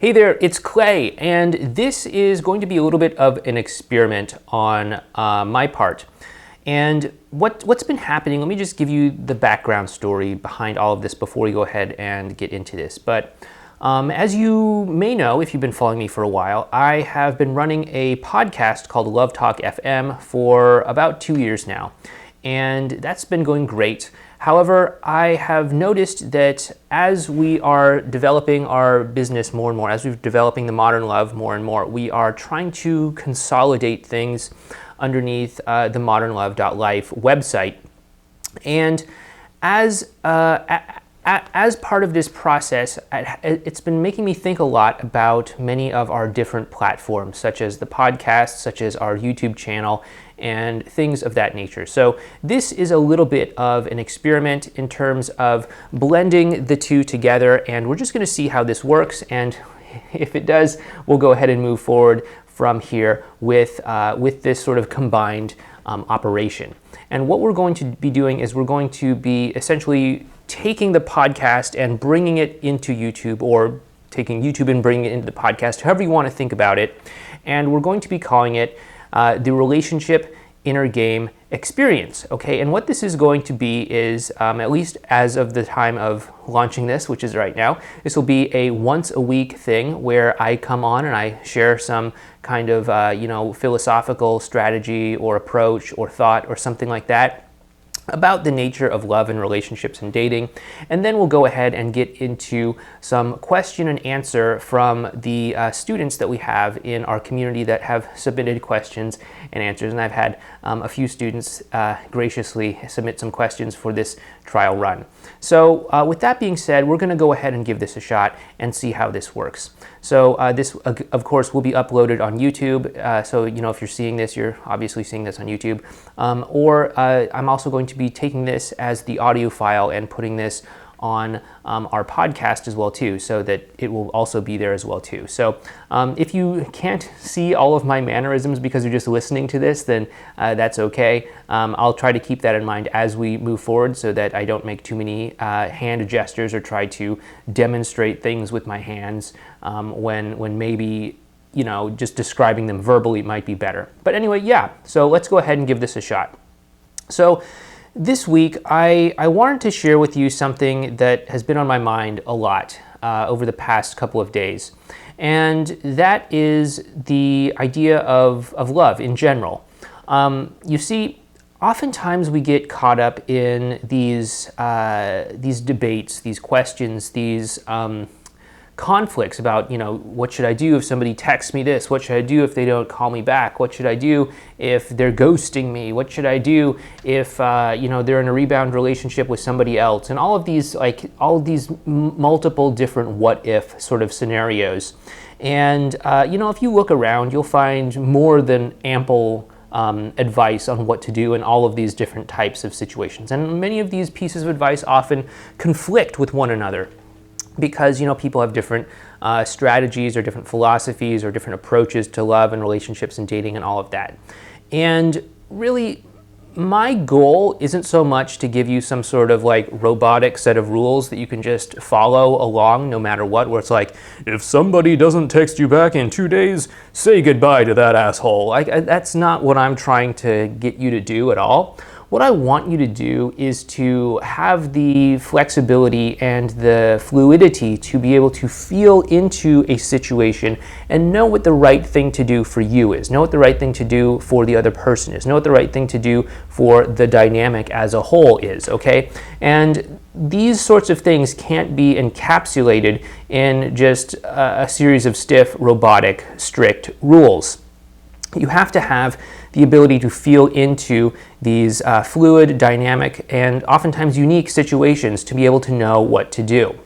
Hey there, it's Clay, and this is going to be a little bit of an experiment on my part. And what's been happening, let me just give you the background story behind all of this before we go ahead and get into this. But as you may know, if you've been following me for a while, I have been running a podcast called Love Talk FM for about 2 years now. And that's been going great. However, I have noticed that as we are developing our business more and more, as we're developing the Modern Love more and more, we are trying to consolidate things underneath the modernlove.life website. And as part of this process, it's been making me think a lot about many of our different platforms, such as the podcast, such as our YouTube channel, and things of that nature. So this is a little bit of an experiment in terms of blending the two together, and we're just going to see how this works, and if it does, we'll go ahead and move forward from here with this sort of combined operation. And what we're going to be doing is we're going to be essentially taking the podcast and bringing it into YouTube, or taking YouTube and bringing it into the podcast, however you want to think about it, and we're going to be calling it the Relationship Inner Game Experience, okay? And what this is going to be is, at least as of the time of launching this, which is right now, this will be a once a week thing where I come on and I share some kind of, philosophical strategy or approach or thought or something like that about the nature of love and relationships and dating. And then we'll go ahead and get into some question and answer from the students that we have in our community that have submitted questions and answers. And I've had a few students graciously submit some questions for this trial run. So with that being said, we're going to go ahead and give this a shot and see how this works. So this, of course, will be uploaded on YouTube. So, if you're seeing this, you're obviously seeing this on YouTube. Or I'm also going to be taking this as the audio file and putting this on our podcast as well too, so that it will also be there as well too. So if you can't see all of my mannerisms because you're just listening to this, then that's okay. I'll try to keep that in mind as we move forward so that I don't make too many hand gestures or try to demonstrate things with my hands when maybe just describing them verbally might be better. But anyway, yeah, so let's go ahead and give this a shot. So this week, I wanted to share with you something that has been on my mind a lot over the past couple of days. And that is the idea of love in general. You see, oftentimes we get caught up in these debates, these questions, these conflicts about, what should I do if somebody texts me this? What should I do if they don't call me back? What should I do if they're ghosting me? What should I do if, they're in a rebound relationship with somebody else? And all of these multiple different what if sort of scenarios. And, if you look around, you'll find more than ample advice on what to do in all of these different types of situations. And many of these pieces of advice often conflict with one another, because people have different strategies or different philosophies or different approaches to love and relationships and dating and all of that. And really, my goal isn't so much to give you some sort of robotic set of rules that you can just follow along no matter what, where it's like, if somebody doesn't text you back in 2 days, say goodbye to that asshole. That's not what I'm trying to get you to do at all. What I want you to do is to have the flexibility and the fluidity to be able to feel into a situation and know what the right thing to do for you is, know what the right thing to do for the other person is, know what the right thing to do for the dynamic as a whole is, okay? And these sorts of things can't be encapsulated in just a series of stiff, robotic, strict rules. You have to have the ability to feel into these fluid, dynamic, and oftentimes unique situations to be able to know what to do.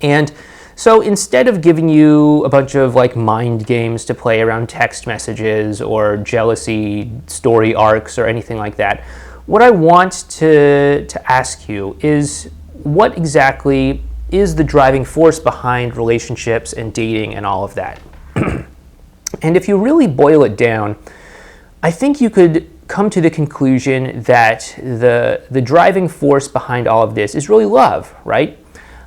And so instead of giving you a bunch of mind games to play around text messages or jealousy story arcs or anything like that, what I want to ask you is, what exactly is the driving force behind relationships and dating and all of that? And if you really boil it down, I think you could come to the conclusion that the driving force behind all of this is really love, right?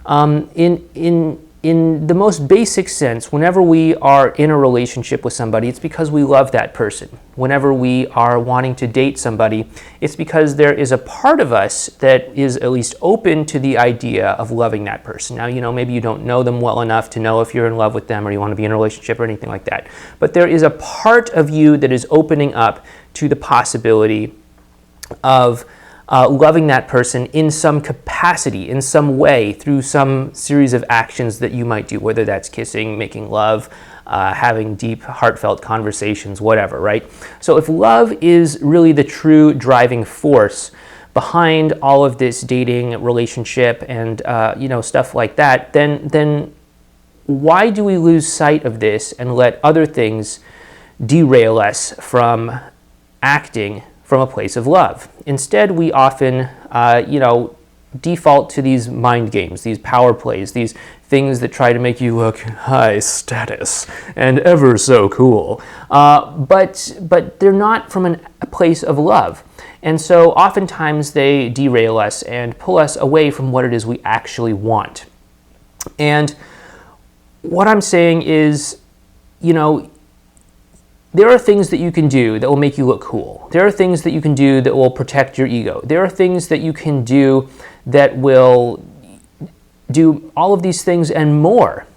In in the most basic sense, whenever we are in a relationship with somebody, it's because we love that person. Whenever we are wanting to date somebody, it's because there is a part of us that is at least open to the idea of loving that person. Now, maybe you don't know them well enough to know if you're in love with them or you want to be in a relationship or anything like that. But there is a part of you that is opening up to the possibility of loving that person in some capacity, in some way, through some series of actions that you might do, whether that's kissing, making love, having deep, heartfelt conversations, whatever, right? So if love is really the true driving force behind all of this dating, relationship, and stuff like that, then why do we lose sight of this and let other things derail us from acting from a place of love? Instead, we often, default to these mind games, these power plays, these things that try to make you look high status and ever so cool. But they're not from a place of love. And so oftentimes they derail us and pull us away from what it is we actually want. And what I'm saying is, there are things that you can do that will make you look cool. There are things that you can do that will protect your ego. There are things that you can do that will do all of these things and more.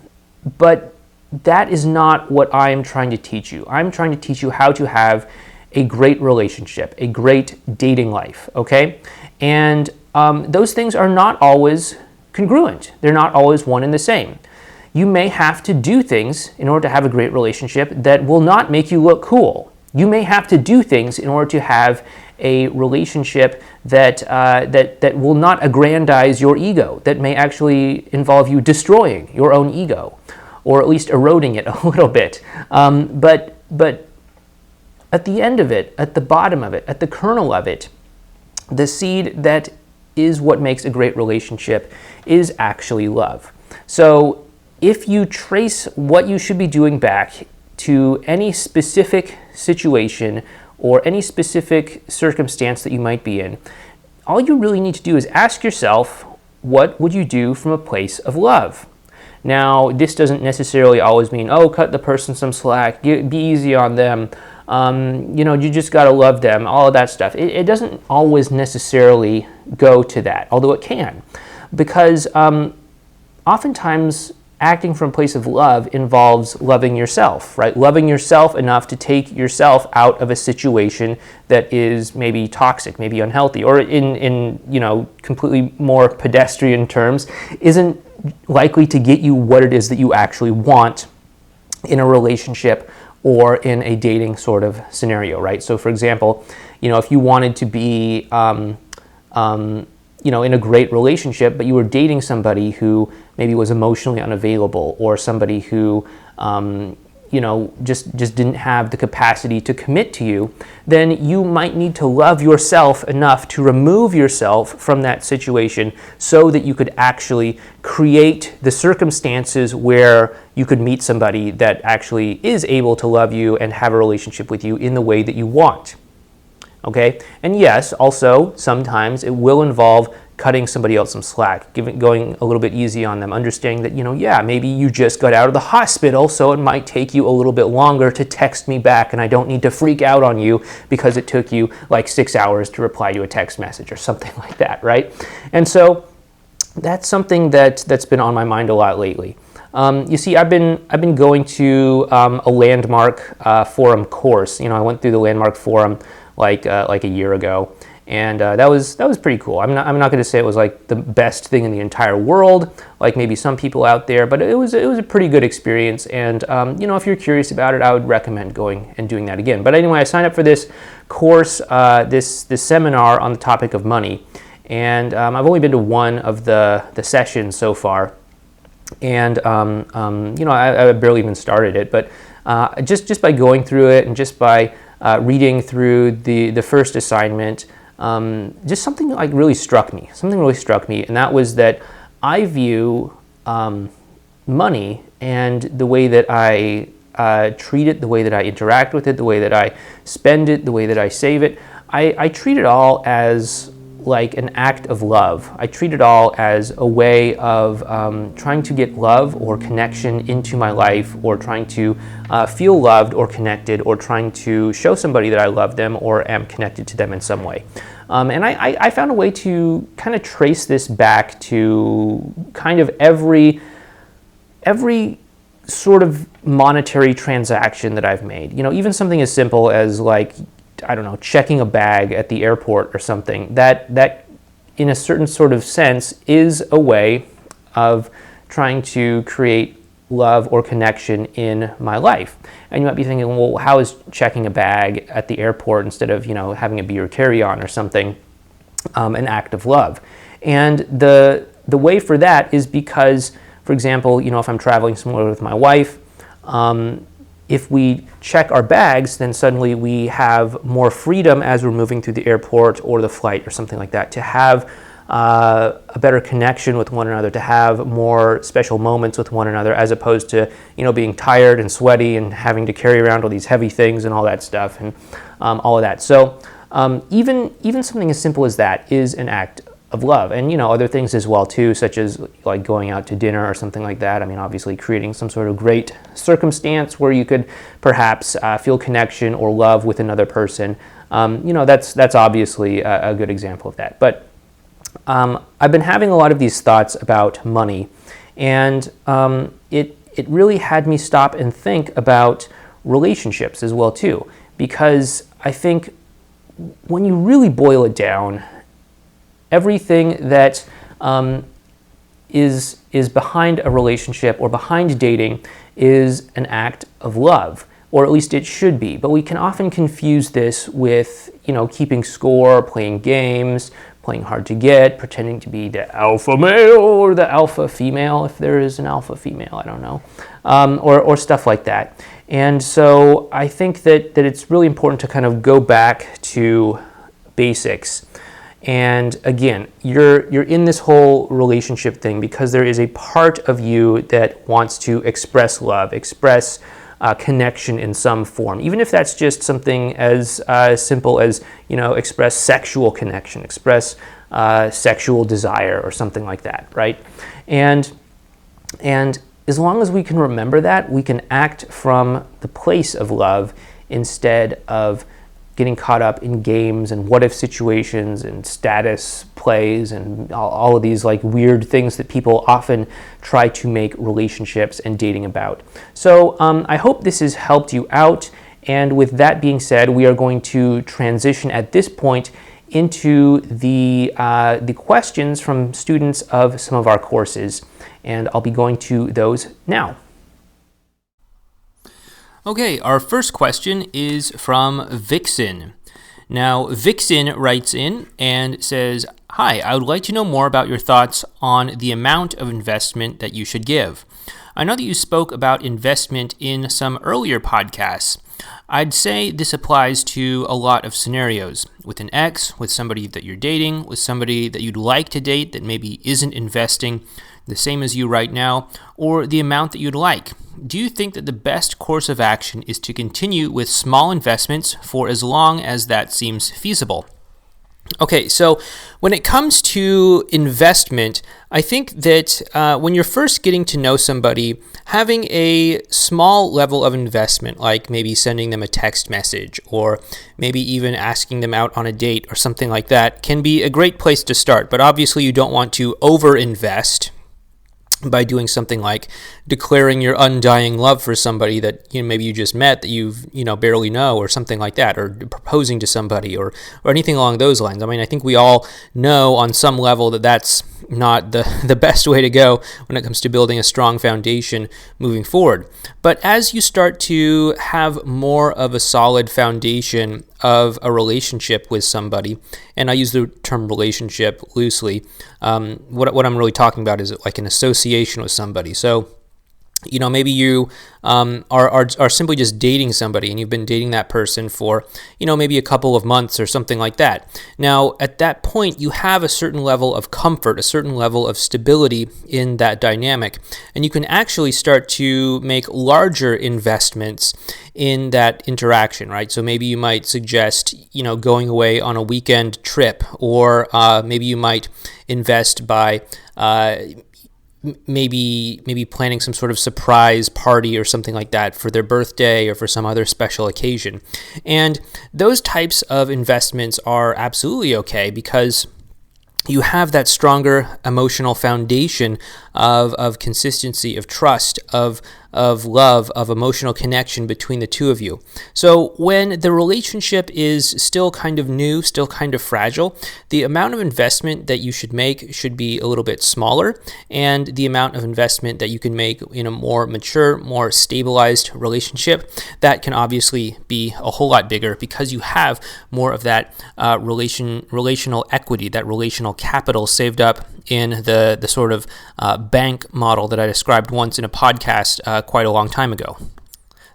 But that is not what I am trying to teach you. I'm trying to teach you how to have a great relationship, a great dating life, okay? And those things are not always congruent. They're not always one and the same. You may have to do things in order to have a great relationship that will not make you look cool. You may have to do things in order to have a relationship that will not aggrandize your ego, that may actually involve you destroying your own ego, or at least eroding it a little bit. But at the end of it, at the bottom of it, at the kernel of it, the seed that is what makes a great relationship is actually love. So if you trace what you should be doing back to any specific situation or any specific circumstance that you might be in, all you really need to do is ask yourself, what would you do from a place of love? Now, this doesn't necessarily always mean, cut the person some slack, be easy on them, you just got to love them, all of that stuff. It doesn't always necessarily go to that, although it can, because oftentimes acting from a place of love involves loving yourself, right? Loving yourself enough to take yourself out of a situation that is maybe toxic, maybe unhealthy, or in completely more pedestrian terms, isn't likely to get you what it is that you actually want in a relationship or in a dating sort of scenario, right? So for example, if you wanted to be in a great relationship, but you were dating somebody who maybe was emotionally unavailable, or somebody who, just didn't have the capacity to commit to you, then you might need to love yourself enough to remove yourself from that situation so that you could actually create the circumstances where you could meet somebody that actually is able to love you and have a relationship with you in the way that you want. Okay, and yes, also sometimes it will involve cutting somebody else some slack, going a little bit easy on them, understanding that, maybe you just got out of the hospital, so it might take you a little bit longer to text me back, and I don't need to freak out on you because it took you like 6 hours to reply to a text message or something like that, right? And so that's something that's been on my mind a lot lately. You see, I've been going to a Landmark Forum course. I went through the Landmark Forum like a year ago, and that was pretty cool. I'm not going to say it was like the best thing in the entire world, like maybe some people out there, but it was a pretty good experience. And if you're curious about it, I would recommend going and doing that again. But anyway, I signed up for this course, this seminar on the topic of money, and I've only been to one of the sessions so far, and I barely even started it, but just by going through it and just by reading through the first assignment, just something like really struck me. And that was that I view money and the way that I treat it, the way that I interact with it, the way that I spend it, the way that I save it, I treat it all as like an act of love. I treat it all as a way of trying to get love or connection into my life, or trying to feel loved or connected, or trying to show somebody that I love them or am connected to them in some way. And I found a way to kind of trace this back to kind of every sort of monetary transaction that I've made. Even something as simple as, like, I don't know, checking a bag at the airport or something, that in a certain sort of sense is a way of trying to create love or connection in my life. And you might be thinking, well, how is checking a bag at the airport instead of, having it be your carry-on or something, an act of love? And the way for that is because, for example, if I'm traveling somewhere with my wife, if we check our bags, then suddenly we have more freedom as we're moving through the airport or the flight or something like that, to have a better connection with one another, to have more special moments with one another, as opposed to being tired and sweaty and having to carry around all these heavy things and all that stuff and all of that. So even something as simple as that is an act of love. And other things as well too, such as like going out to dinner or something like that. I mean, obviously creating some sort of great circumstance where you could perhaps feel connection or love with another person. That's obviously a good example of that. But I've been having a lot of these thoughts about money, and it really had me stop and think about relationships as well too, because I think when you really boil it down, everything that is behind a relationship or behind dating is an act of love, or at least it should be. But we can often confuse this with, keeping score, playing games, playing hard to get, pretending to be the alpha male or the alpha female, if there is an alpha female, I don't know, or stuff like that. And so I think that it's really important to kind of go back to basics. And again, you're in this whole relationship thing because there is a part of you that wants to express love, express connection in some form, even if that's just something as simple as express sexual connection, express sexual desire, or something like that, right? And as long as we can remember that, we can act from the place of love instead of getting caught up in games and what if situations and status plays and all of these like weird things that people often try to make relationships and dating about. So I hope this has helped you out. And with that being said, we are going to transition at this point into the questions from students of some of our courses. And I'll be going to those now. Okay, our first question is from Vixen. Now, Vixen writes in and says, "Hi, I would like to know more about your thoughts on the amount of investment that you should give. I know that you spoke about investment in some earlier podcasts. I'd say this applies to a lot of scenarios. With an ex, with somebody that you're dating, with somebody that you'd like to date that maybe isn't investing the same as you right now, or the amount that you'd like. Do you think that the best course of action is to continue with small investments for as long as that seems feasible?" Okay, so when it comes to investment, I think that when you're first getting to know somebody, having a small level of investment, like maybe sending them a text message or maybe even asking them out on a date or something like that, can be a great place to start. But obviously you don't want to over-invest by doing something like declaring your undying love for somebody that maybe you just met that you've barely know, or something like that, or proposing to somebody or anything along those lines. I mean, I think we all know on some level that that's not the best way to go when it comes to building a strong foundation moving forward. But as you start to have more of a solid foundation of a relationship with somebody, and I use the term relationship loosely, what I'm really talking about is like an association with somebody. So Maybe you are simply just dating somebody, and you've been dating that person for, maybe a couple of months or something like that. Now, at that point, you have a certain level of comfort, a certain level of stability in that dynamic, and you can actually start to make larger investments in that interaction, right? So maybe you might suggest, going away on a weekend trip, or maybe you might invest by maybe planning some sort of surprise party or something like that for their birthday or for some other special occasion. And those types of investments are absolutely okay because you have that stronger emotional foundation of consistency, of trust, of love, of emotional connection between the two of you. So when the relationship is still kind of new, still kind of fragile, the amount of investment that you should make should be a little bit smaller, and the amount of investment that you can make in a more mature, more stabilized relationship, that can obviously be a whole lot bigger because you have more of that relational equity, that relational capital saved up in the sort of bank model that I described once in a podcast quite a long time ago.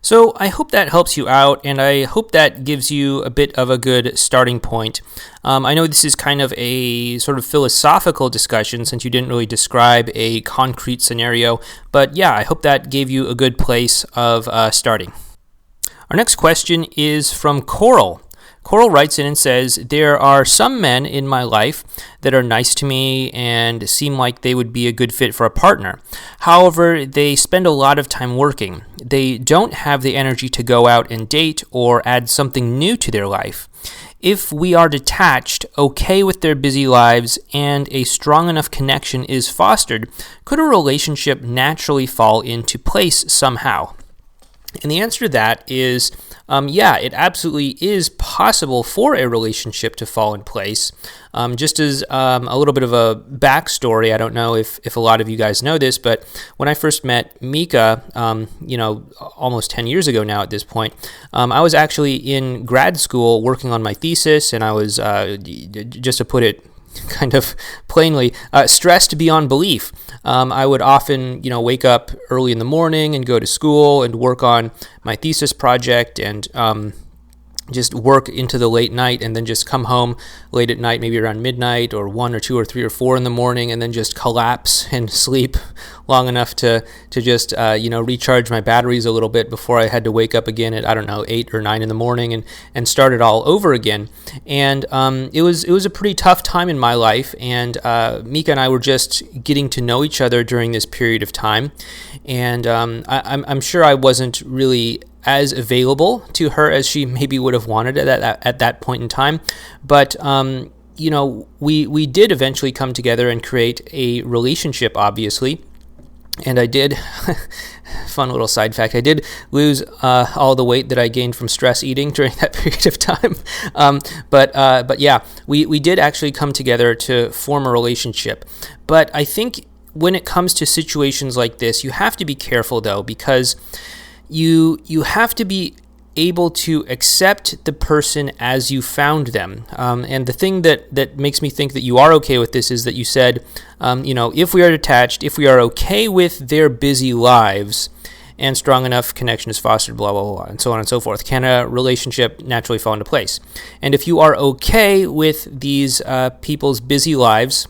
So I hope that helps you out, and I hope that gives you a bit of a good starting point. I know this is kind of a sort of philosophical discussion since you didn't really describe a concrete scenario, but yeah, I hope that gave you a good place of starting. Our next question is from Coral. Coral writes in and says, there are some men in my life that are nice to me and seem like they would be a good fit for a partner. However, they spend a lot of time working. They don't have the energy to go out and date or add something new to their life. If we are detached, okay with their busy lives, and a strong enough connection is fostered, could a relationship naturally fall into place somehow? And the answer to that is, yeah, it absolutely is possible for a relationship to fall in place. Just as a little bit of a backstory, I don't know if a lot of you guys know this, but when I first met Mika, almost 10 years ago now at this point, I was actually in grad school working on my thesis, and I was, just to put it kind of plainly, stressed beyond belief. I would often, wake up early in the morning and go to school and work on my thesis project and just work into the late night, and then just come home late at night, maybe around midnight or 1 or 2 or 3 or 4 in the morning, and then just collapse and sleep long enough to just recharge my batteries a little bit before I had to wake up again at 8 or 9 in the morning and start it all over again. And it was a pretty tough time in my life, and Mika and I were just getting to know each other during this period of time, and I'm sure I wasn't really as available to her as she maybe would have wanted at that point in time. But, we did eventually come together and create a relationship, obviously. And I did, fun little side fact, I did lose all the weight that I gained from stress eating during that period of time. But yeah, we did actually come together to form a relationship. But I think when it comes to situations like this, you have to be careful, though, because you have to be able to accept the person as you found them. And the thing that makes me think that you are okay with this is that you said, if we are attached, if we are okay with their busy lives and strong enough connection is fostered, blah, blah, blah, and so on and so forth, can a relationship naturally fall into place? And if you are okay with these people's busy lives,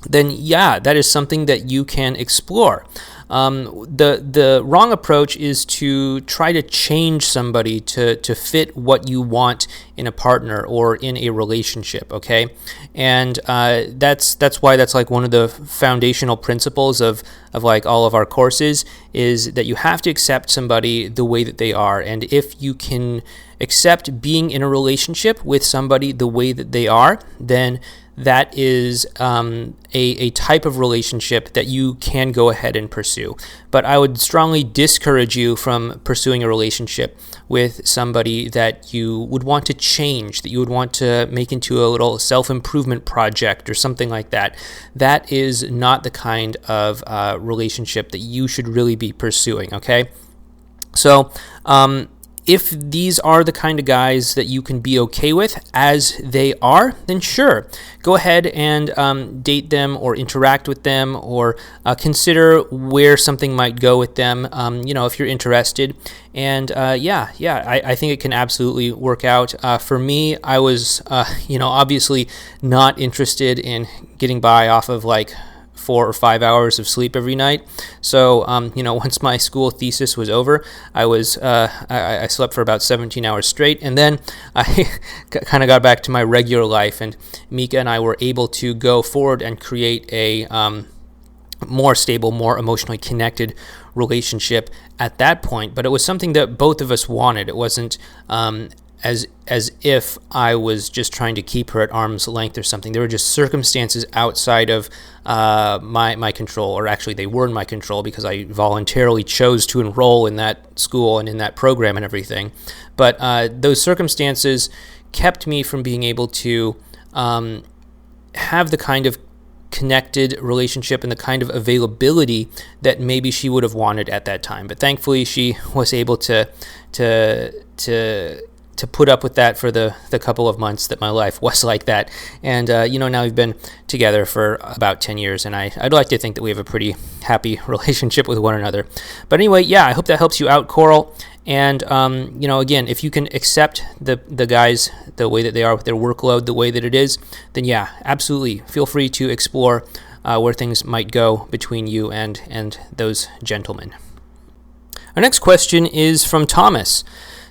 then yeah, that is something that you can explore. The wrong approach is to try to change somebody to fit what you want in a partner or in a relationship, okay? And that's why that's like one of the foundational principles of like all of our courses, is that you have to accept somebody the way that they are. And if you can accept being in a relationship with somebody the way that they are, then that is a type of relationship that you can go ahead and pursue. But I would strongly discourage you from pursuing a relationship with somebody that you would want to change, that you would want to make into a little self-improvement project or something like that. That is not the kind of relationship that you should really be pursuing, okay? So, if these are the kind of guys that you can be okay with as they are, then sure, go ahead and date them or interact with them, or consider where something might go with them, if you're interested. And I think it can absolutely work out. For me, I was, obviously not interested in getting by off of like 4 or 5 hours of sleep every night. So, once my school thesis was over, I slept for about 17 hours straight, and then I kind of got back to my regular life, and Mika and I were able to go forward and create a more stable, more emotionally connected relationship at that point. But it was something that both of us wanted. It wasn't as if I was just trying to keep her at arm's length or something. There were just circumstances outside of my control, or actually they were in my control because I voluntarily chose to enroll in that school and in that program and everything. But those circumstances kept me from being able to have the kind of connected relationship and the kind of availability that maybe she would have wanted at that time. But thankfully, she was able to put up with that for the couple of months that my life was like that. And, now we've been together for about 10 years, and I'd like to think that we have a pretty happy relationship with one another. But anyway, yeah, I hope that helps you out, Coral. And, again, if you can accept the guys the way that they are with their workload, the way that it is, then yeah, absolutely feel free to explore where things might go between you and those gentlemen. Our next question is from Thomas.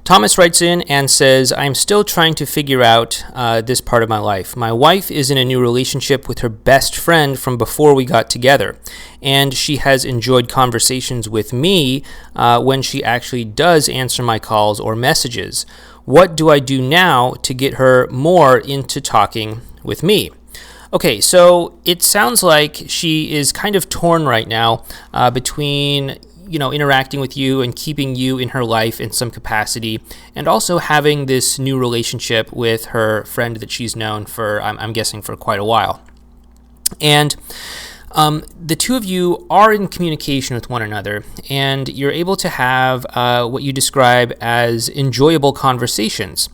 Thomas writes in and says, I'm still trying to figure out this part of my life. My wife is in a new relationship with her best friend from before we got together, and she has enjoyed conversations with me when she actually does answer my calls or messages. What do I do now to get her more into talking with me? Okay, so it sounds like she is kind of torn right now between interacting with you and keeping you in her life in some capacity, and also having this new relationship with her friend that she's known for, I'm guessing, for quite a while. And the two of you are in communication with one another, and you're able to have what you describe as enjoyable conversations.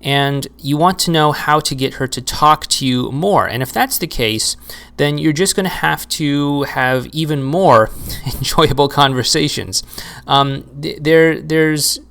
And you want to know how to get her to talk to you more. And if that's the case, then you're just going to have even more enjoyable conversations. There's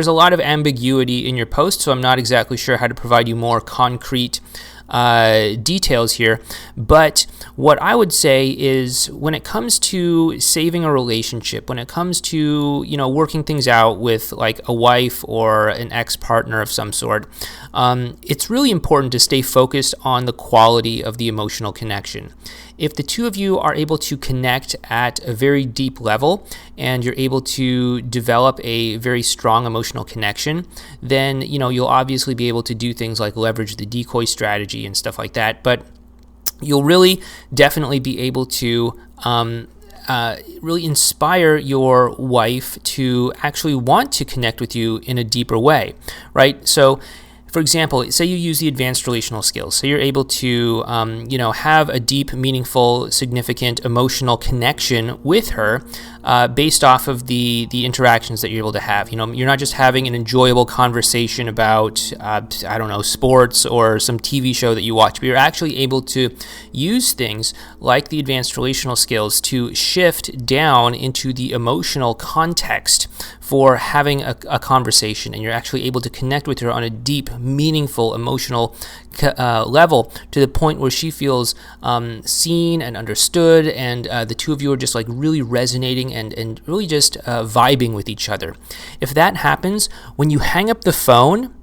a lot of ambiguity in your post, so I'm not exactly sure how to provide you more concrete details here. But what I would say is, when it comes to saving a relationship, when it comes to working things out with like a wife or an ex-partner of some sort, it's really important to stay focused on the quality of the emotional connection. If the two of you are able to connect at a very deep level, and you're able to develop a very strong emotional connection, then you'll obviously be able to do things like leverage the decoy strategy and stuff like that. But you'll really definitely be able to really inspire your wife to actually want to connect with you in a deeper way, right? So, for example, say you use the advanced relational skills. So you're able to, have a deep, meaningful, significant emotional connection with her based off of the interactions that you're able to have. You're not just having an enjoyable conversation about, sports or some TV show that you watch, but you're actually able to use things like the advanced relational skills to shift down into the emotional context for having a conversation, and you're actually able to connect with her on a deep, meaningful, emotional level, to the point where she feels seen and understood, and the two of you are just like really resonating and really just vibing with each other. If that happens, when you hang up the phone,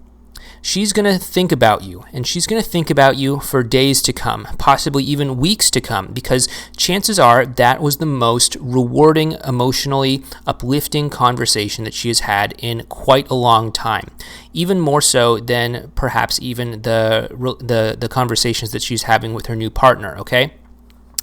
she's going to think about you, and she's going to think about you for days to come, possibly even weeks to come, because chances are that was the most rewarding, emotionally uplifting conversation that she has had in quite a long time, even more so than perhaps even the conversations that she's having with her new partner, okay?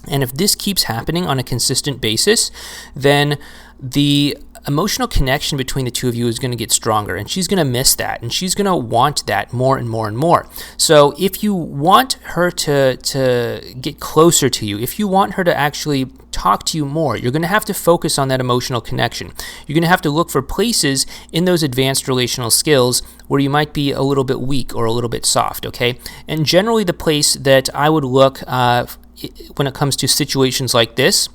And if this keeps happening on a consistent basis, then the emotional connection between the two of you is going to get stronger, and she's going to miss that, and she's going to want that more and more and more. So if you want her to get closer to you, if you want her to actually talk to you more, you're going to have to focus on that emotional connection. You're going to have to look for places in those advanced relational skills where you might be a little bit weak or a little bit soft, okay? And generally the place that I would look when it comes to situations like this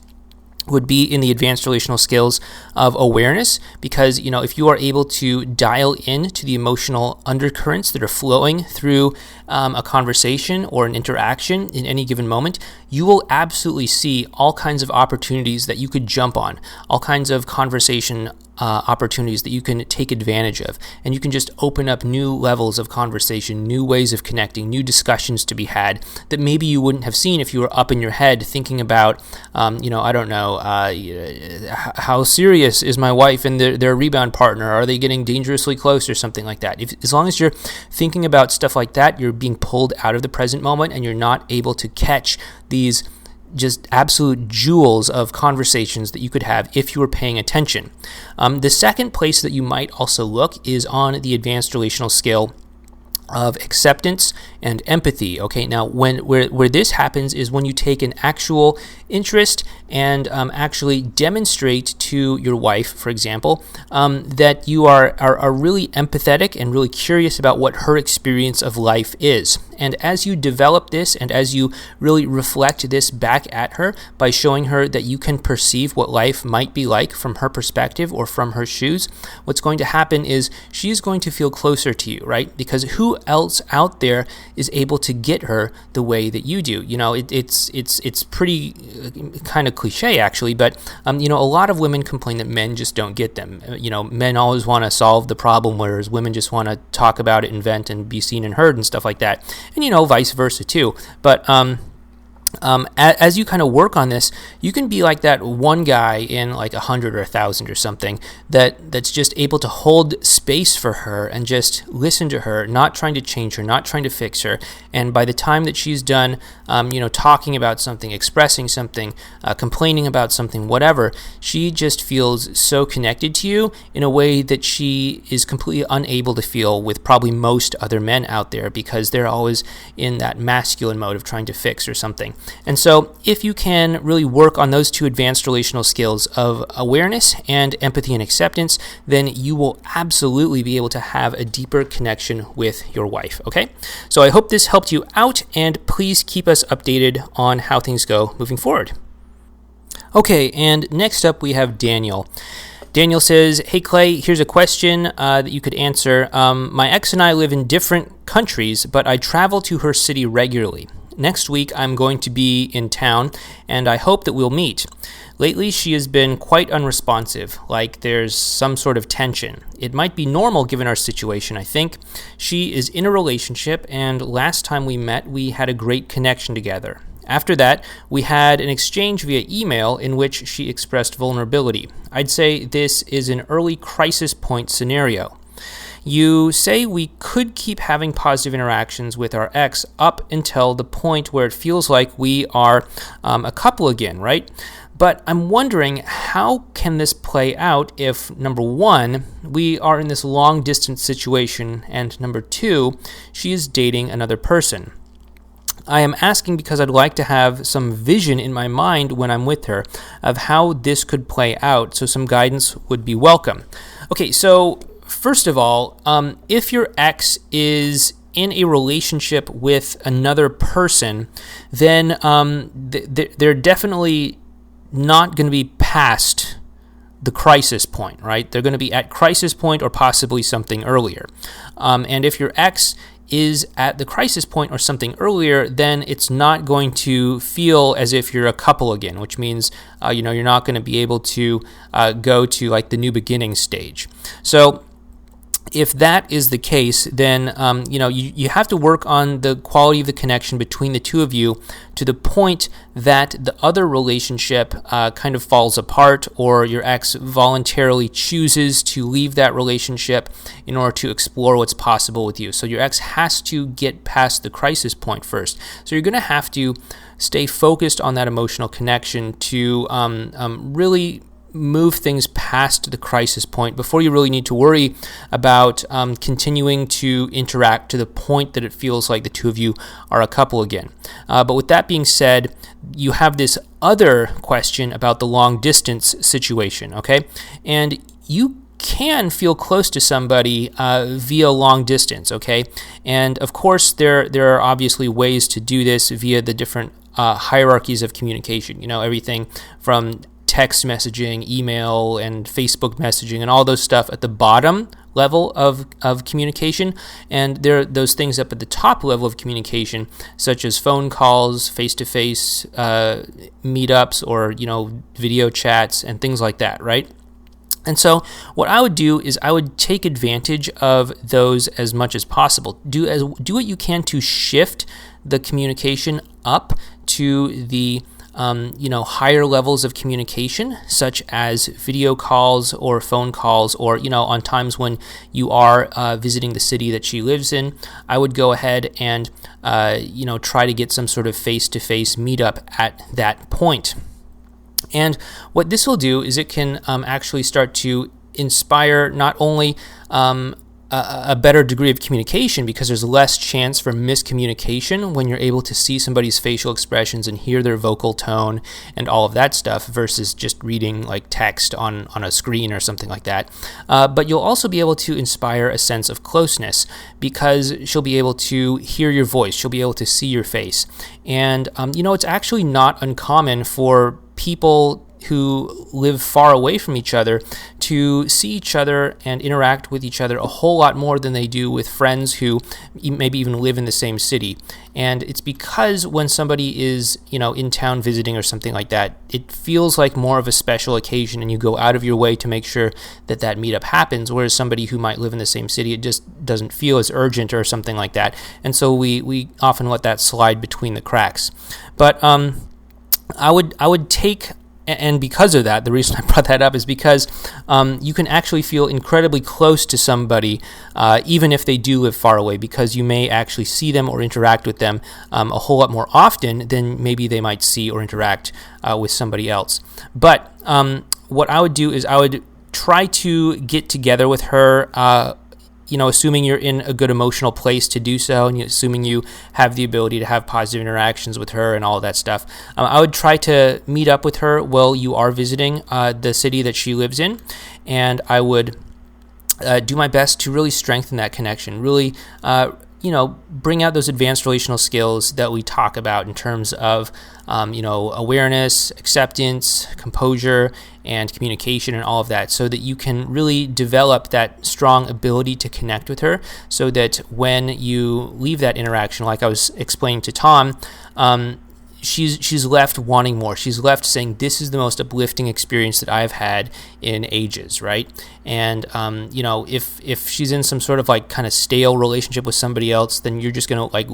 would be in the advanced relational skills of awareness, because if you are able to dial in to the emotional undercurrents that are flowing through a conversation or an interaction in any given moment, you will absolutely see all kinds of opportunities that you could jump on, all kinds of conversation opportunities that you can take advantage of, and you can just open up new levels of conversation, new ways of connecting, new discussions to be had that maybe you wouldn't have seen if you were up in your head thinking about, I don't know, how serious is my wife and their rebound partner? Are they getting dangerously close or something like that? As long as you're thinking about stuff like that, you're being pulled out of the present moment, and you're not able to catch these just absolute jewels of conversations that you could have if you were paying attention. The second place that you might also look is on the advanced relational skill of acceptance and empathy. Okay, now where this happens is when you take an actual interest and actually demonstrate to your wife, for example, that you are really empathetic and really curious about what her experience of life is. And as you develop this and as you really reflect this back at her by showing her that you can perceive what life might be like from her perspective or from her shoes, what's going to happen is she's going to feel closer to you, right? Because who else out there is able to get her the way that you do? It's pretty kind of cliche actually, but a lot of women complain that men just don't get them. Men always want to solve the problem, whereas women just want to talk about it and vent and be seen and heard and stuff like that. And vice versa too. But as you kind of work on this, you can be like that one guy in like 100 or 1,000 or something that's just able to hold space for her and just listen to her, not trying to change her, not trying to fix her. And by the time that she's done, talking about something, expressing something, complaining about something, whatever, she just feels so connected to you in a way that she is completely unable to feel with probably most other men out there, because they're always in that masculine mode of trying to fix or something. And so if you can really work on those two advanced relational skills of awareness and empathy and acceptance, then you will absolutely be able to have a deeper connection with your wife, okay? So I hope this helped you out, and please keep us updated on how things go moving forward. Okay, and next up we have Daniel. Daniel says, "Hey Clay, here's a question that you could answer. My ex and I live in different countries, but I travel to her city regularly. Next week, I'm going to be in town, and I hope that we'll meet. Lately, she has been quite unresponsive, like there's some sort of tension. It might be normal given our situation, I think. She is in a relationship, and last time we met, we had a great connection together. After that, we had an exchange via email in which she expressed vulnerability. I'd say this is an early crisis point scenario. You say we could keep having positive interactions with our ex up until the point where it feels like we are a couple again, right? But I'm wondering, how can this play out if, number one, we are in this long-distance situation, and number two, she is dating another person? I am asking because I'd like to have some vision in my mind when I'm with her of how this could play out, so some guidance would be welcome. Okay, so first of all, if your ex is in a relationship with another person, then they're definitely not going to be past the crisis point, right? They're going to be at crisis point or possibly something earlier. And if your ex is at the crisis point or something earlier, then it's not going to feel as if you're a couple again, which means you're not going to be able to go to like the new beginning stage. So if that is the case, then you have to work on the quality of the connection between the two of you to the point that the other relationship kind of falls apart, or your ex voluntarily chooses to leave that relationship in order to explore what's possible with you. So your ex has to get past the crisis point first. So you're going to have to stay focused on that emotional connection to really move things past the crisis point before you really need to worry about continuing to interact to the point that it feels like the two of you are a couple again. But with that being said, you have this other question about the long distance situation, okay? And you can feel close to somebody via long distance, okay? And of course, there are obviously ways to do this via the different hierarchies of communication. You know, everything from text messaging, email, and Facebook messaging, and all those stuff at the bottom level of communication. And there are those things up at the top level of communication, such as phone calls, face-to-face meetups, or, you know, video chats, and things like that, right? And so what I would do is I would take advantage of those as much as possible. Do what you can to shift the communication up to the higher levels of communication, such as video calls or phone calls, or, you know, on times when you are visiting the city that she lives in, I would go ahead and try to get some sort of face-to-face meetup at that point. And what this will do is it can actually start to inspire not only a better degree of communication, because there's less chance for miscommunication when you're able to see somebody's facial expressions and hear their vocal tone and all of that stuff versus just reading like text on a screen or something like that. But you'll also be able to inspire a sense of closeness, because she'll be able to hear your voice, she'll be able to see your face. And it's actually not uncommon for people who live far away from each other to see each other and interact with each other a whole lot more than they do with friends who maybe even live in the same city. And it's because when somebody is, in town visiting or something like that, it feels like more of a special occasion, and you go out of your way to make sure that that meetup happens, whereas somebody who might live in the same city, it just doesn't feel as urgent or something like that. And so we often let that slide between the cracks. But I would take, and because of that, the reason I brought that up is because you can actually feel incredibly close to somebody, even if they do live far away, because you may actually see them or interact with them a whole lot more often than maybe they might see or interact with somebody else. But what I would do is I would try to get together with her, assuming you're in a good emotional place to do so, and assuming you have the ability to have positive interactions with her and all of that stuff. I would try to meet up with her while you are visiting the city that she lives in, and I would do my best to really strengthen that connection, really bring out those advanced relational skills that we talk about in terms of, awareness, acceptance, composure, and communication, and all of that, so that you can really develop that strong ability to connect with her, so that when you leave that interaction, like I was explaining to Tom, she's left wanting more. She's left saying, this is the most uplifting experience that I've had in ages, right? And, if she's in some sort of like kind of stale relationship with somebody else, then you're just going to like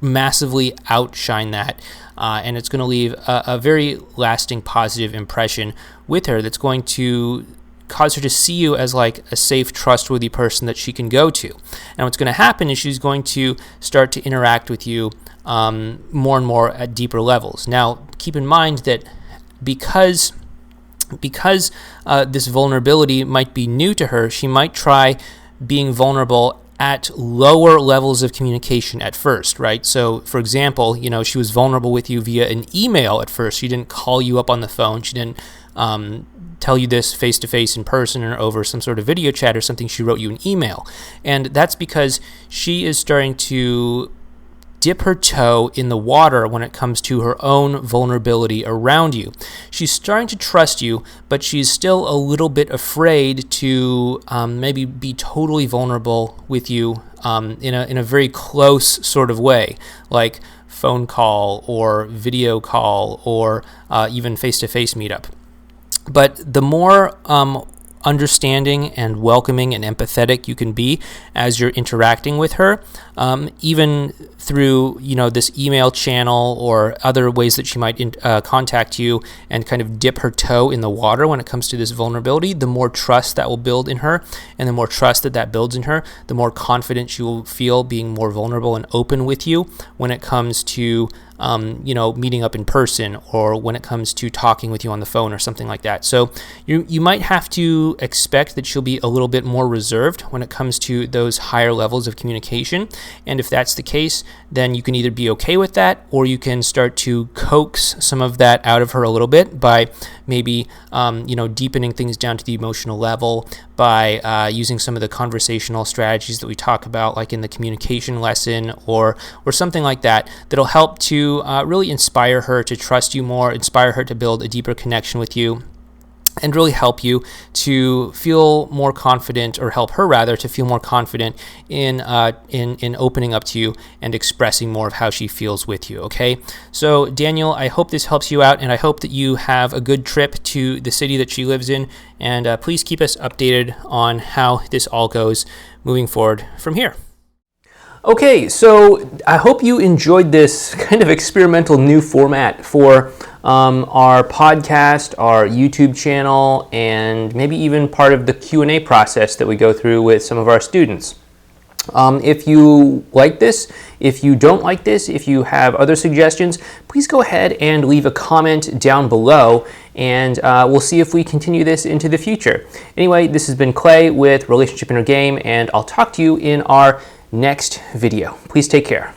massively outshine that. And it's going to leave a very lasting positive impression with her that's going to cause her to see you as like a safe, trustworthy person that she can go to. And what's going to happen is she's going to start to interact with you more and more at deeper levels. Now, keep in mind that because this vulnerability might be new to her, she might try being vulnerable at lower levels of communication at first, right? So, for example, she was vulnerable with you via an email at first. She didn't call you up on the phone. She didn't tell you this face-to-face in person or over some sort of video chat or something. She wrote you an email. And that's because she is starting to dip her toe in the water when it comes to her own vulnerability around you. She's starting to trust you, but she's still a little bit afraid to maybe be totally vulnerable with you in a very close sort of way, like phone call or video call or even face-to-face meetup. But the more understanding and welcoming and empathetic you can be as you're interacting with her, even through this email channel or other ways that she might contact you and kind of dip her toe in the water when it comes to this vulnerability, the more trust that will build in her, and the more trust that builds in her, the more confident she will feel being more vulnerable and open with you when it comes to meeting up in person, or when it comes to talking with you on the phone or something like that. So you might have to expect that she'll be a little bit more reserved when it comes to those higher levels of communication. And if that's the case, then you can either be okay with that, or you can start to coax some of that out of her a little bit by maybe deepening things down to the emotional level, by using some of the conversational strategies that we talk about, like in the communication lesson, or something like that, that'll help to really inspire her to trust you more, inspire her to build a deeper connection with you, and really help you to feel more confident, or help her rather to feel more confident in opening up to you and expressing more of how she feels with you. Okay, so Daniel, I hope this helps you out, and I hope that you have a good trip to the city that she lives in, and please keep us updated on how this all goes moving forward from here. Okay, so I hope you enjoyed this kind of experimental new format for our podcast, our YouTube channel, and maybe even part of the Q&A process that we go through with some of our students. If you like this, if you don't like this, if you have other suggestions, please go ahead and leave a comment down below, and we'll see if we continue this into the future. Anyway, this has been Clay with Relationship Inner Game, and I'll talk to you in our next video. Please take care.